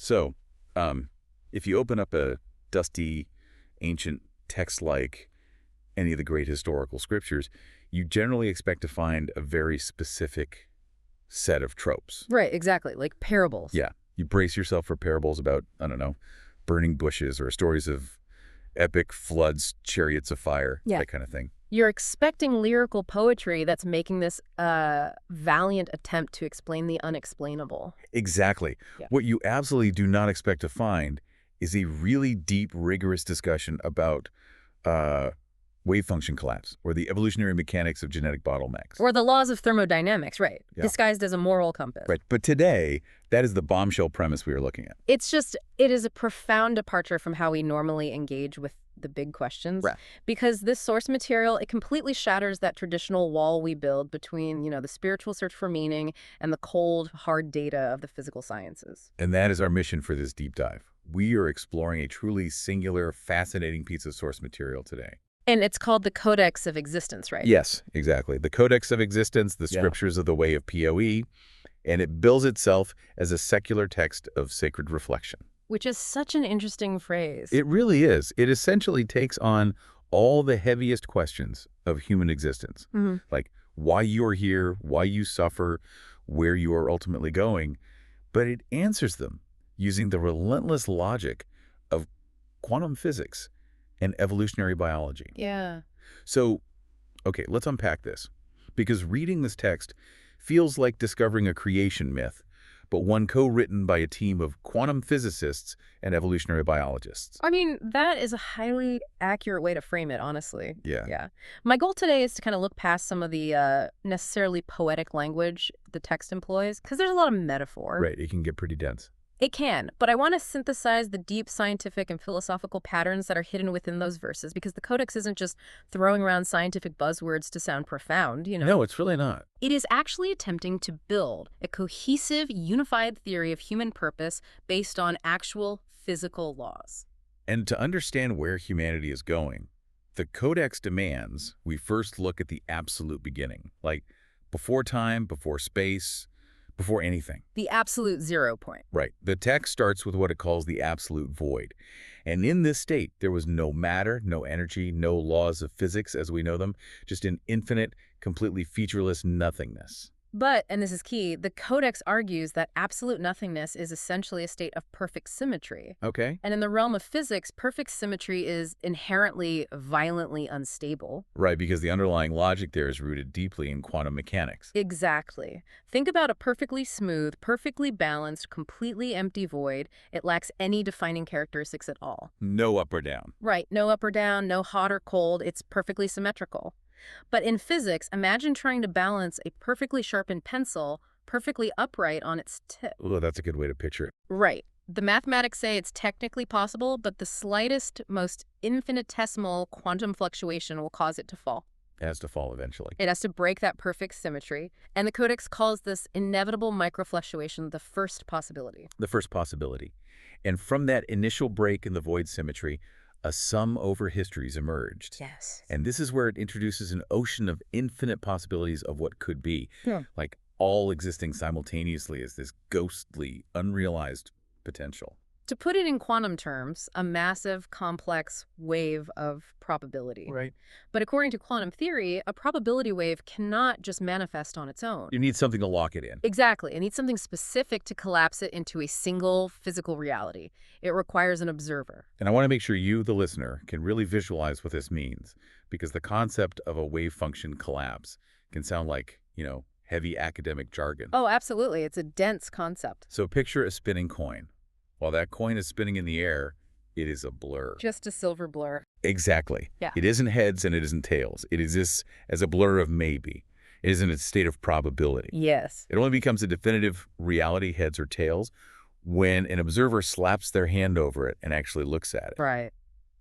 So, if you open up a dusty, ancient text like any of the great historical scriptures, you generally expect to find a very specific set of tropes. Right, exactly, like parables. Yeah. You brace yourself for parables about, I don't know, burning bushes or stories of epic floods, chariots of fire, that kind of thing. You're expecting lyrical poetry that's making this valiant attempt to explain the unexplainable. Exactly. Yeah. What you absolutely do not expect to find is a really deep, rigorous discussion about wave function collapse or the evolutionary mechanics of genetic bottlenecks. Or the laws of thermodynamics, right, disguised as a moral compass. Right. But today, that is the bombshell premise we are looking at. It is a profound departure from how we normally engage with the big questions. Right. Because this source material, it completely shatters that traditional wall we build between, the spiritual search for meaning and the cold, hard data of the physical sciences. And that is our mission for this deep dive. We are exploring a truly singular, fascinating piece of source material today. And it's called the Codex of Existence, right? Yes, exactly. The Codex of Existence, the Scriptures of the Way of POE, and it bills itself as a secular text of sacred reflection. Which is such an interesting phrase. It really is. It essentially takes on all the heaviest questions of human existence, like why you're here, why you suffer, where you are ultimately going, but it answers them using the relentless logic of quantum physics and evolutionary biology. Yeah. So, okay, let's unpack this. Because reading this text feels like discovering a creation myth, but one co-written by a team of quantum physicists and evolutionary biologists. I mean, that is a highly accurate way to frame it, honestly. Yeah. My goal today is to kind of look past some of the necessarily poetic language the text employs, because there's a lot of metaphor. Right, it can get pretty dense. It can, but I want to synthesize the deep scientific and philosophical patterns that are hidden within those verses, because the Codex isn't just throwing around scientific buzzwords to sound profound, No, it's really not. It is actually attempting to build a cohesive, unified theory of human purpose based on actual physical laws. And to understand where humanity is going, the Codex demands we first look at the absolute beginning, like before time, before space, before anything. The absolute 0 point. Right. The text starts with what it calls the absolute void. And in this state, there was no matter, no energy, no laws of physics as we know them, just an infinite, completely featureless nothingness. But, and this is key, the Codex argues that absolute nothingness is essentially a state of perfect symmetry. Okay. And in the realm of physics, perfect symmetry is inherently violently unstable. Right, because the underlying logic there is rooted deeply in quantum mechanics. Exactly. Think about a perfectly smooth, perfectly balanced, completely empty void. It lacks any defining characteristics at all. No up or down. Right. No up or down, no hot or cold. It's perfectly symmetrical. But in physics, imagine trying to balance a perfectly sharpened pencil perfectly upright on its tip. Oh, that's a good way to picture it. Right. The mathematics say it's technically possible, but the slightest, most infinitesimal quantum fluctuation will cause it to fall. It has to fall eventually. It has to break that perfect symmetry. And the Codex calls this inevitable microfluctuation the first possibility. The first possibility. And from that initial break in the void symmetry, a sum over histories emerged. Yes. And this is where it introduces an ocean of infinite possibilities of what could be, like all existing simultaneously as this ghostly, unrealized potential. To put it in quantum terms, a massive, complex wave of probability. Right. But according to quantum theory, a probability wave cannot just manifest on its own. You need something to lock it in. Exactly. It needs something specific to collapse it into a single physical reality. It requires an observer. And I want to make sure you, the listener, can really visualize what this means, because the concept of a wave function collapse can sound like, heavy academic jargon. Oh, absolutely. It's a dense concept. So picture a spinning coin. While that coin is spinning in the air, it is a blur. Just a silver blur. Exactly. Yeah. It isn't heads and it isn't tails. It exists as a blur of maybe. It is in a state of probability. Yes. It only becomes a definitive reality, heads or tails, when an observer slaps their hand over it and actually looks at it. Right.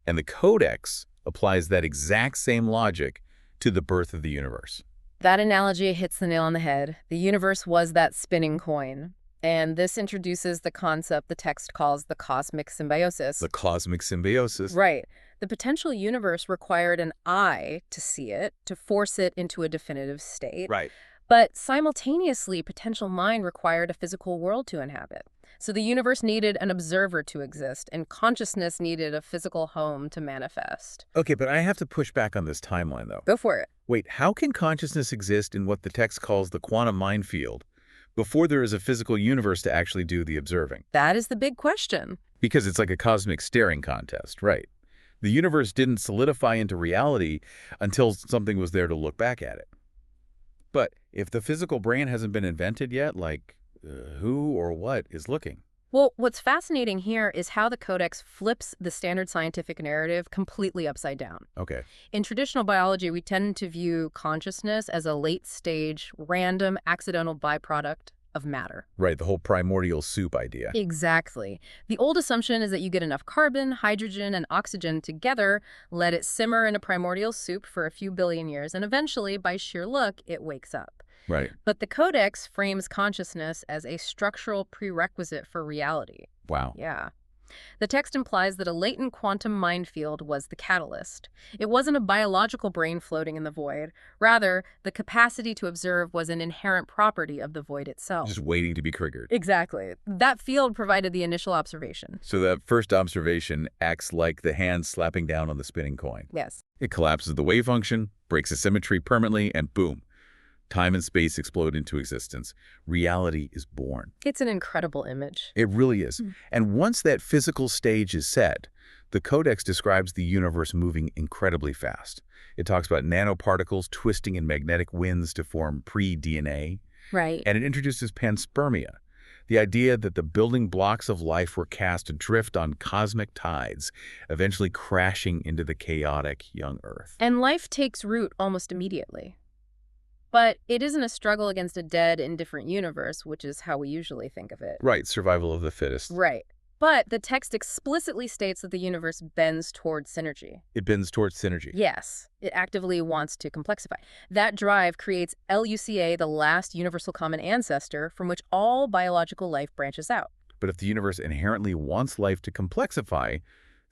And the Codex applies that exact same logic to the birth of the universe. That analogy hits the nail on the head. The universe was that spinning coin. And this introduces the concept the text calls the cosmic symbiosis. The cosmic symbiosis. Right. The potential universe required an eye to see it, to force it into a definitive state. Right. But simultaneously, potential mind required a physical world to inhabit. So the universe needed an observer to exist, and consciousness needed a physical home to manifest. Okay, but I have to push back on this timeline, though. Go for it. Wait, how can consciousness exist in what the text calls the quantum minefield before there is a physical universe to actually do the observing? That is the big question. Because it's like a cosmic staring contest, right? The universe didn't solidify into reality until something was there to look back at it. But if the physical brain hasn't been invented yet, like, who or what is looking? Well, what's fascinating here is how the Codex flips the standard scientific narrative completely upside down. Okay. In traditional biology, we tend to view consciousness as a late-stage, random, accidental byproduct of matter. Right, the whole primordial soup idea. Exactly. The old assumption is that you get enough carbon, hydrogen, and oxygen together, let it simmer in a primordial soup for a few billion years, and eventually, by sheer luck, it wakes up. Right. But the Codex frames consciousness as a structural prerequisite for reality. Wow. Yeah. The text implies that a latent quantum minefield was the catalyst. It wasn't a biological brain floating in the void. Rather, the capacity to observe was an inherent property of the void itself. Just waiting to be triggered. Exactly. That field provided the initial observation. So that first observation acts like the hand slapping down on the spinning coin. Yes. It collapses the wave function, breaks the symmetry permanently, and boom. Time and space explode into existence. Reality is born. It's an incredible image. It really is. And once that physical stage is set, the Codex describes the universe moving incredibly fast. It talks about nanoparticles twisting in magnetic winds to form pre-DNA. Right. And it introduces panspermia, the idea that the building blocks of life were cast adrift on cosmic tides, eventually crashing into the chaotic young Earth. And life takes root almost immediately. But it isn't a struggle against a dead, indifferent universe, which is how we usually think of it. Right, survival of the fittest. Right. But the text explicitly states that the universe bends towards synergy. It bends towards synergy. Yes, it actively wants to complexify. That drive creates LUCA, the last universal common ancestor from which all biological life branches out. But if the universe inherently wants life to complexify,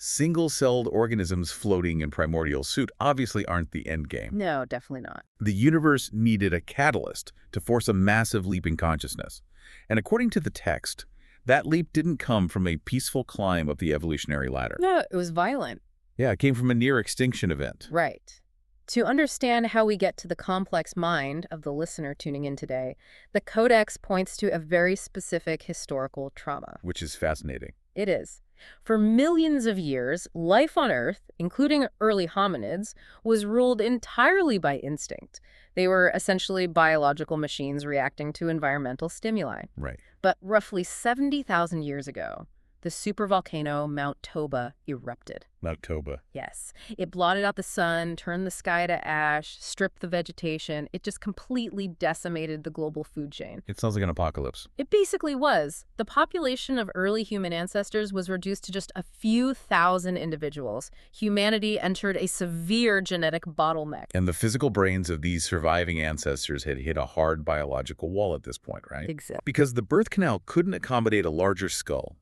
single-celled organisms floating in primordial soup obviously aren't the end game. No, definitely not. The universe needed a catalyst to force a massive leap in consciousness. And according to the text, that leap didn't come from a peaceful climb up the evolutionary ladder. No, it was violent. Yeah, it came from a near-extinction event. Right. To understand how we get to the complex mind of the listener tuning in today, the Codex points to a very specific historical trauma. Which is fascinating. It is. For millions of years, life on Earth, including early hominids, was ruled entirely by instinct. They were essentially biological machines reacting to environmental stimuli. Right. But roughly 70,000 years ago, the supervolcano Mount Toba erupted. Mount Toba. Yes. It blotted out the sun, turned the sky to ash, stripped the vegetation. It just completely decimated the global food chain. It sounds like an apocalypse. It basically was. The population of early human ancestors was reduced to just a few thousand individuals. Humanity entered a severe genetic bottleneck. And the physical brains of these surviving ancestors had hit a hard biological wall at this point, right? Exactly. Because the birth canal couldn't accommodate a larger skull.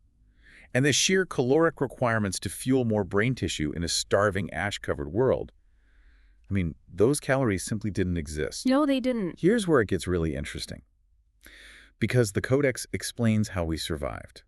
And the sheer caloric requirements to fuel more brain tissue in a starving, ash-covered world. I mean, those calories simply didn't exist. No, they didn't. Here's where it gets really interesting. Because the Codex explains how we survived.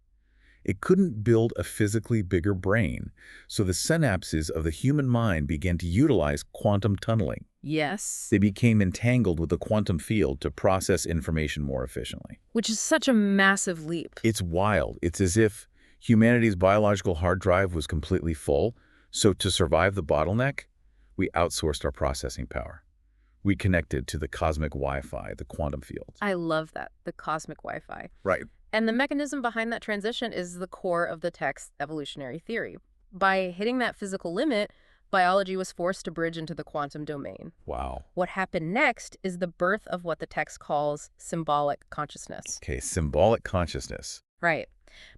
It couldn't build a physically bigger brain, so the synapses of the human mind began to utilize quantum tunneling. Yes. They became entangled with the quantum field to process information more efficiently. Which is such a massive leap. It's wild. It's as if humanity's biological hard drive was completely full, so to survive the bottleneck, we outsourced our processing power. We connected to the cosmic Wi-Fi, the quantum field. I love that, the cosmic Wi-Fi. Right. And the mechanism behind that transition is the core of the text's evolutionary theory. By hitting that physical limit, biology was forced to bridge into the quantum domain. Wow. What happened next is the birth of what the text calls symbolic consciousness. Okay, symbolic consciousness. Right.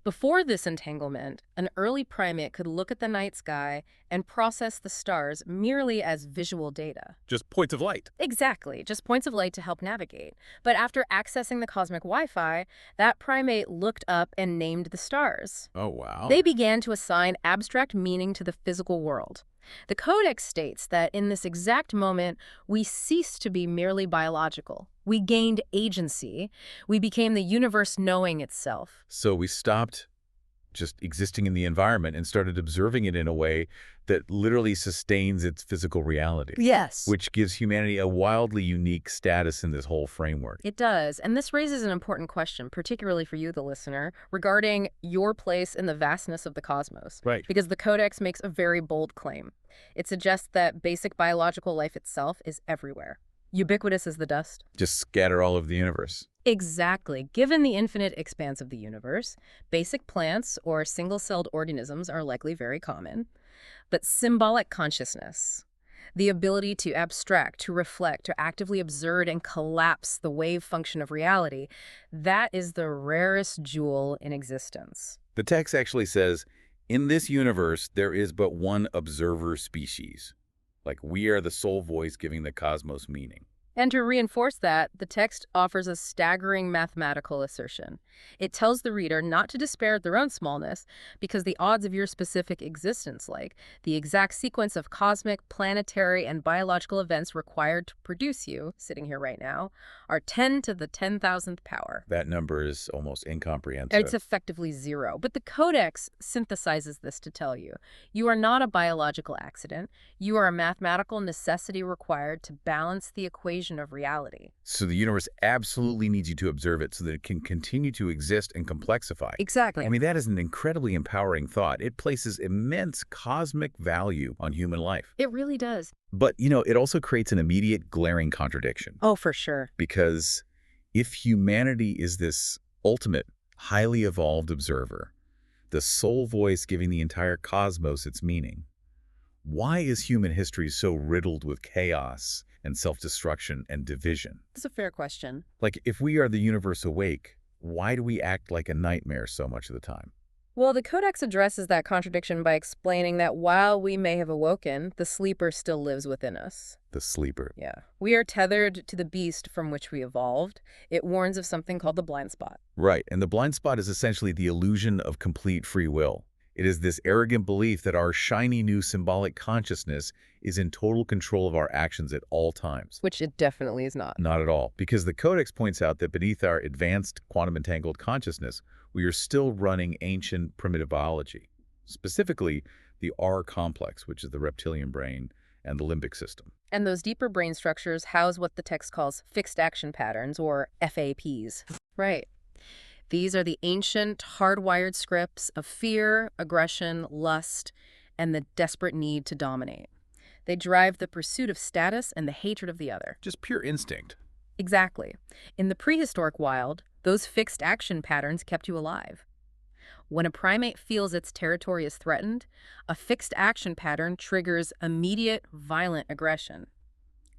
Before this entanglement, an early primate could look at the night sky and process the stars merely as visual data. Just points of light. Exactly, just points of light to help navigate. But after accessing the cosmic Wi-Fi, that primate looked up and named the stars. Oh, wow. They began to assign abstract meaning to the physical world. The Codex states that in this exact moment, we ceased to be merely biological. We gained agency. We became the universe knowing itself. So we stopped just existing in the environment and started observing it in a way that literally sustains its physical reality. Yes. Which gives humanity a wildly unique status in this whole framework. It does. And this raises an important question, particularly for you, the listener, regarding your place in the vastness of the cosmos. Right. Because the Codex makes a very bold claim. It suggests that basic biological life itself is everywhere. Ubiquitous as the dust. Just scatter all over the universe. Exactly. Given the infinite expanse of the universe, basic plants or single-celled organisms are likely very common. But symbolic consciousness, the ability to abstract, to reflect, to actively observe and collapse the wave function of reality, that is the rarest jewel in existence. The text actually says, in this universe, there is but one observer species. Like we are the sole voice giving the cosmos meaning. And to reinforce that, the text offers a staggering mathematical assertion. It tells the reader not to despair at their own smallness, because the odds of your specific existence, like the exact sequence of cosmic, planetary, and biological events required to produce you, sitting here right now, are 10 to the 10,000th power. That number is almost incomprehensible. It's effectively zero. But the Codex synthesizes this to tell you, you are not a biological accident. You are a mathematical necessity required to balance the equation of reality. So the universe absolutely needs you to observe it so that it can continue to exist and complexify. Exactly. I mean, that is an incredibly empowering thought. It places immense cosmic value on human life. It really does. But, it also creates an immediate glaring contradiction. Oh, for sure. Because if humanity is this ultimate, highly evolved observer, the sole voice giving the entire cosmos its meaning, why is human history so riddled with chaos and self-destruction and division? That's a fair question. Like, if we are the universe awake, why do we act like a nightmare so much of the time? Well, the Codex addresses that contradiction by explaining that while we may have awoken, the sleeper still lives within us. The sleeper. Yeah. We are tethered to the beast from which we evolved. It warns of something called the blind spot. Right, and the blind spot is essentially the illusion of complete free will. It is this arrogant belief that our shiny new symbolic consciousness is in total control of our actions at all times. Which it definitely is not. Not at all, because the Codex points out that beneath our advanced quantum entangled consciousness, we are still running ancient primitive biology, specifically the R complex, which is the reptilian brain and the limbic system. And those deeper brain structures house what the text calls fixed action patterns, or FAPs. Right. These are the ancient, hardwired scripts of fear, aggression, lust, and the desperate need to dominate. They drive the pursuit of status and the hatred of the other. Just pure instinct. Exactly. In the prehistoric wild, those fixed action patterns kept you alive. When a primate feels its territory is threatened, a fixed action pattern triggers immediate, violent aggression.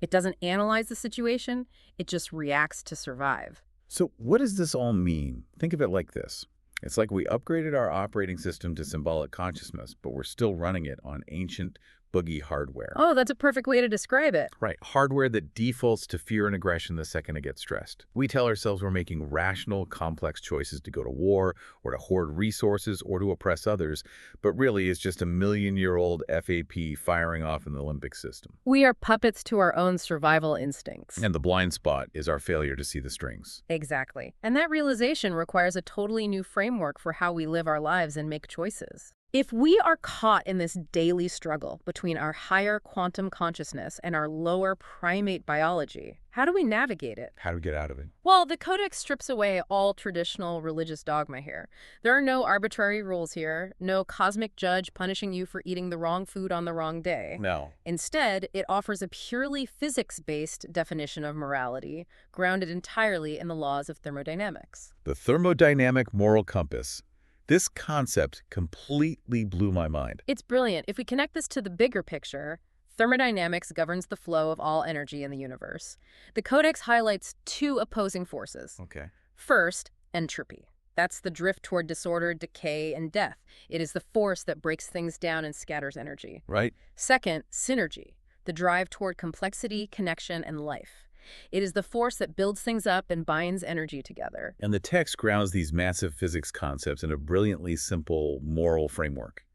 It doesn't analyze the situation, it just reacts to survive. So what does this all mean? Think of it like this. It's like we upgraded our operating system to symbolic consciousness, but we're still running it on ancient, boogie hardware. Oh, that's a perfect way to describe it. Right, hardware that defaults to fear and aggression the second it gets stressed. We tell ourselves we're making rational, complex choices to go to war, or to hoard resources, or to oppress others, but really it's just a million-year-old FAP firing off in the limbic system. We are puppets to our own survival instincts. And the blind spot is our failure to see the strings. Exactly. And that realization requires a totally new framework for how we live our lives and make choices. If we are caught in this daily struggle between our higher quantum consciousness and our lower primate biology, how do we navigate it? How do we get out of it? Well, the Codex strips away all traditional religious dogma here. There are no arbitrary rules here, no cosmic judge punishing you for eating the wrong food on the wrong day. No. Instead, it offers a purely physics-based definition of morality, grounded entirely in the laws of thermodynamics. The thermodynamic moral compass. This concept completely blew my mind. It's brilliant. If we connect this to the bigger picture, thermodynamics governs the flow of all energy in the universe. The Codex highlights two opposing forces. Okay. First, entropy. That's the drift toward disorder, decay, and death. It is the force that breaks things down and scatters energy. Right. Second, synergy. The drive toward complexity, connection, and life. It is the force that builds things up and binds energy together. And the text grounds these massive physics concepts in a brilliantly simple moral framework.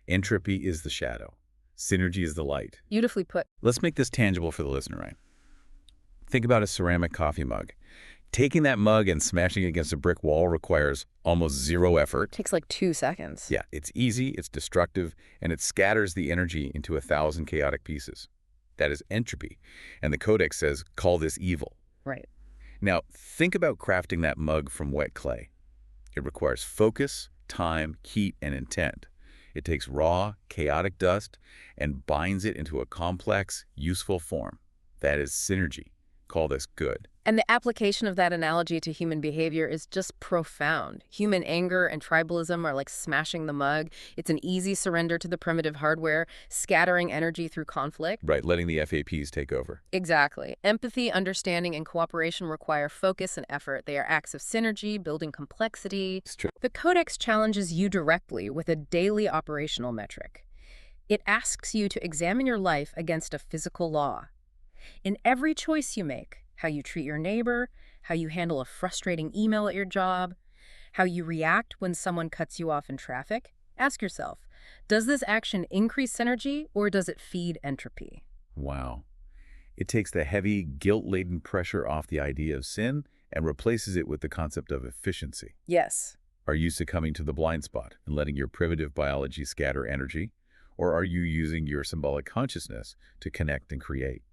Entropy is the shadow. Synergy is the light. Beautifully put. Let's make this tangible for the listener, right? Think about a ceramic coffee mug. Taking that mug and smashing it against a brick wall requires almost zero effort. Takes like 2 seconds. Yeah, it's easy, it's destructive, and it scatters the energy into 1,000 chaotic pieces. That is entropy. And the Codex says, call this evil. Right. Now, think about crafting that mug from wet clay. It requires focus, time, heat, and intent. It takes raw, chaotic dust and binds it into a complex, useful form. That is synergy. Call this good. And the application of that analogy to human behavior is just profound. Human anger and tribalism are like smashing the mug. It's an easy surrender to the primitive hardware, scattering energy through conflict. Right, letting the FAPs take over. Exactly. Empathy, understanding, and cooperation require focus and effort. They are acts of synergy, building complexity. It's true. The Codex challenges you directly with a daily operational metric. It asks you to examine your life against a physical law. In every choice you make, how you treat your neighbor, how you handle a frustrating email at your job, how you react when someone cuts you off in traffic, ask yourself, does this action increase synergy or does it feed entropy? Wow. It takes the heavy, guilt-laden pressure off the idea of sin and replaces it with the concept of efficiency. Yes. Are you succumbing to the blind spot and letting your primitive biology scatter energy? Or are you using your symbolic consciousness to connect and create?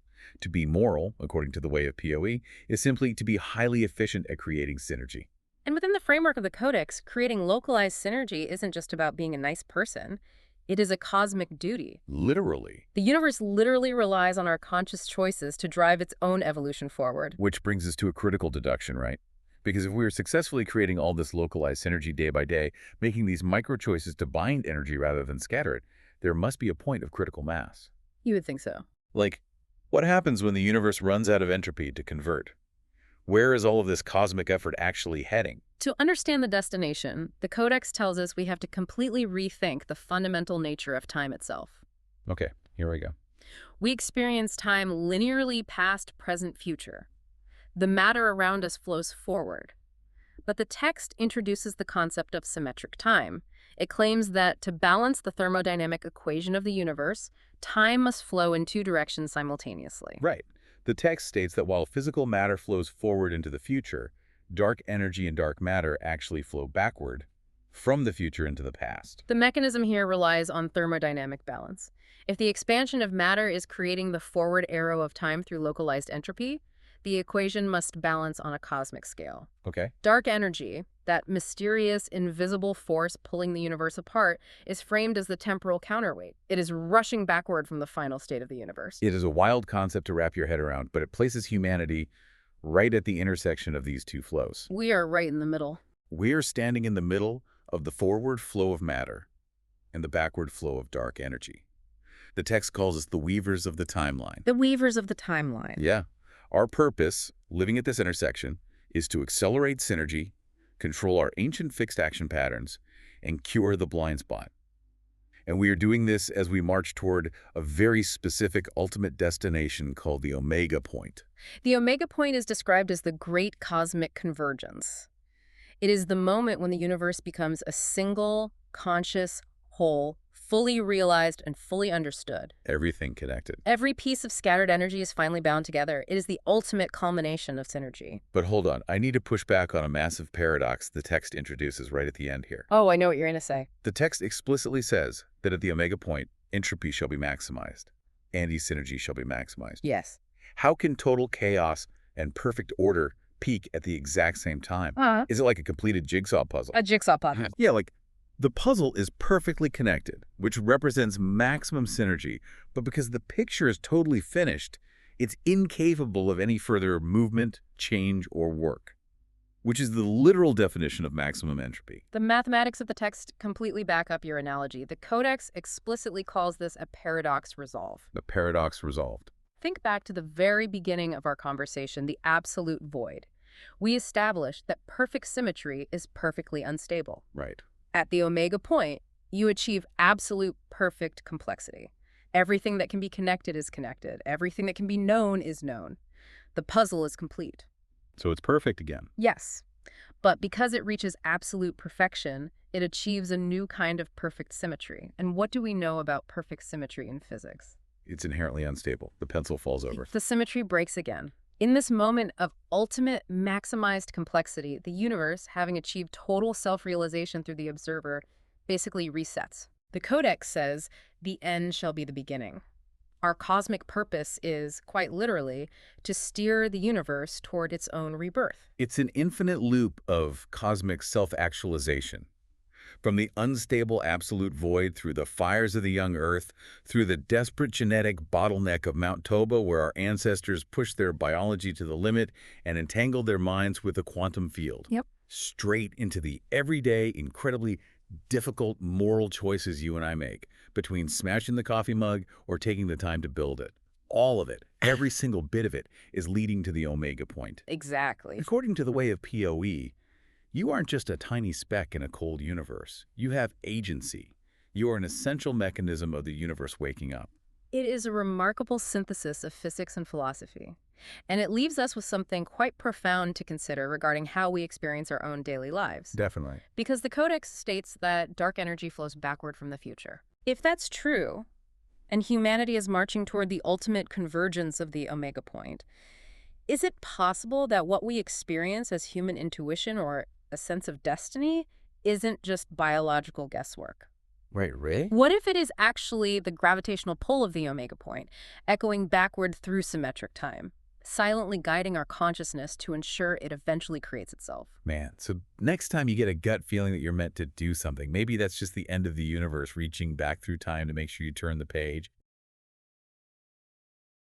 To be moral, according to the way of POE, is simply to be highly efficient at creating synergy. And within the framework of the Codex, creating localized synergy isn't just about being a nice person. It is a cosmic duty. Literally. The universe literally relies on our conscious choices to drive its own evolution forward. Which brings us to a critical deduction, right? Because if we are successfully creating all this localized synergy day by day, making these micro choices to bind energy rather than scatter it, there must be a point of critical mass. You would think so. Like, what happens when the universe runs out of entropy to convert? Where is all of this cosmic effort actually heading? To understand the destination, the Codex tells us we have to completely rethink the fundamental nature of time itself. Okay, here we go. We experience time linearly past, present, future. The matter around us flows forward. But the text introduces the concept of symmetric time. It claims that to balance the thermodynamic equation of the universe, time must flow in 2 directions simultaneously. Right. The text states that while physical matter flows forward into the future, dark energy and dark matter actually flow backward from the future into the past. The mechanism here relies on thermodynamic balance. If the expansion of matter is creating the forward arrow of time through localized entropy, the equation must balance on a cosmic scale. Okay. Dark energy, that mysterious, invisible force pulling the universe apart, is framed as the temporal counterweight. It is rushing backward from the final state of the universe. It is a wild concept to wrap your head around, but it places humanity right at the intersection of these two flows. We are right in the middle. We are standing in the middle of the forward flow of matter and the backward flow of dark energy. The text calls us the weavers of the timeline. The weavers of the timeline. Yeah. Our purpose, living at this intersection, is to accelerate synergy, control our ancient fixed action patterns, and cure the blind spot. And we are doing this as we march toward a very specific ultimate destination called the Omega Point. The Omega Point is described as the great cosmic convergence. It is the moment when the universe becomes a single, conscious whole, fully realized and fully understood. Everything connected. Every piece of scattered energy is finally bound together. It is the ultimate culmination of synergy. But hold on, I need to push back on a massive paradox the text introduces right at the end here. Oh, I know what you're going to say. The text explicitly says that at the Omega Point, entropy shall be maximized. Anti-synergy shall be maximized. Yes. How can total chaos and perfect order peak at the exact same time? Is it like a completed jigsaw puzzle? A jigsaw puzzle. Yeah, like the puzzle is perfectly connected, which represents maximum synergy, but because the picture is totally finished, it's incapable of any further movement, change, or work, which is the literal definition of maximum entropy. The mathematics of the text completely back up your analogy. The Codex explicitly calls this a paradox resolve. The paradox resolved. Think back to the very beginning of our conversation, the absolute void. We established that perfect symmetry is perfectly unstable. Right. At the Omega Point, you achieve absolute perfect complexity. Everything that can be connected is connected. Everything that can be known is known. The puzzle is complete. So it's perfect again. Yes. But because it reaches absolute perfection, it achieves a new kind of perfect symmetry. And what do we know about perfect symmetry in physics? It's inherently unstable. The pencil falls over. The symmetry breaks again. In this moment of ultimate maximized complexity, the universe, having achieved total self-realization through the observer, basically resets. The Codex says, the end shall be the beginning. Our cosmic purpose is, quite literally, to steer the universe toward its own rebirth. It's an infinite loop of cosmic self-actualization. From the unstable absolute void through the fires of the young Earth, through the desperate genetic bottleneck of Mount Toba where our ancestors pushed their biology to the limit and entangled their minds with the quantum field. Yep. Straight into the everyday, incredibly difficult moral choices you and I make between smashing the coffee mug or taking the time to build it. All of it, every single bit of it, is leading to the omega point. Exactly. According to the way of POE, you aren't just a tiny speck in a cold universe. You have agency. You are an essential mechanism of the universe waking up. It is a remarkable synthesis of physics and philosophy. And it leaves us with something quite profound to consider regarding how we experience our own daily lives. Definitely. Because the Codex states that dark energy flows backward from the future. If that's true, and humanity is marching toward the ultimate convergence of the omega point, is it possible that what we experience as human intuition or a sense of destiny isn't just biological guesswork? Wait, really? What if it is actually the gravitational pull of the omega point, echoing backward through symmetric time, silently guiding our consciousness to ensure it eventually creates itself? Man, so next time you get a gut feeling that you're meant to do something, maybe that's just the end of the universe reaching back through time to make sure you turn the page.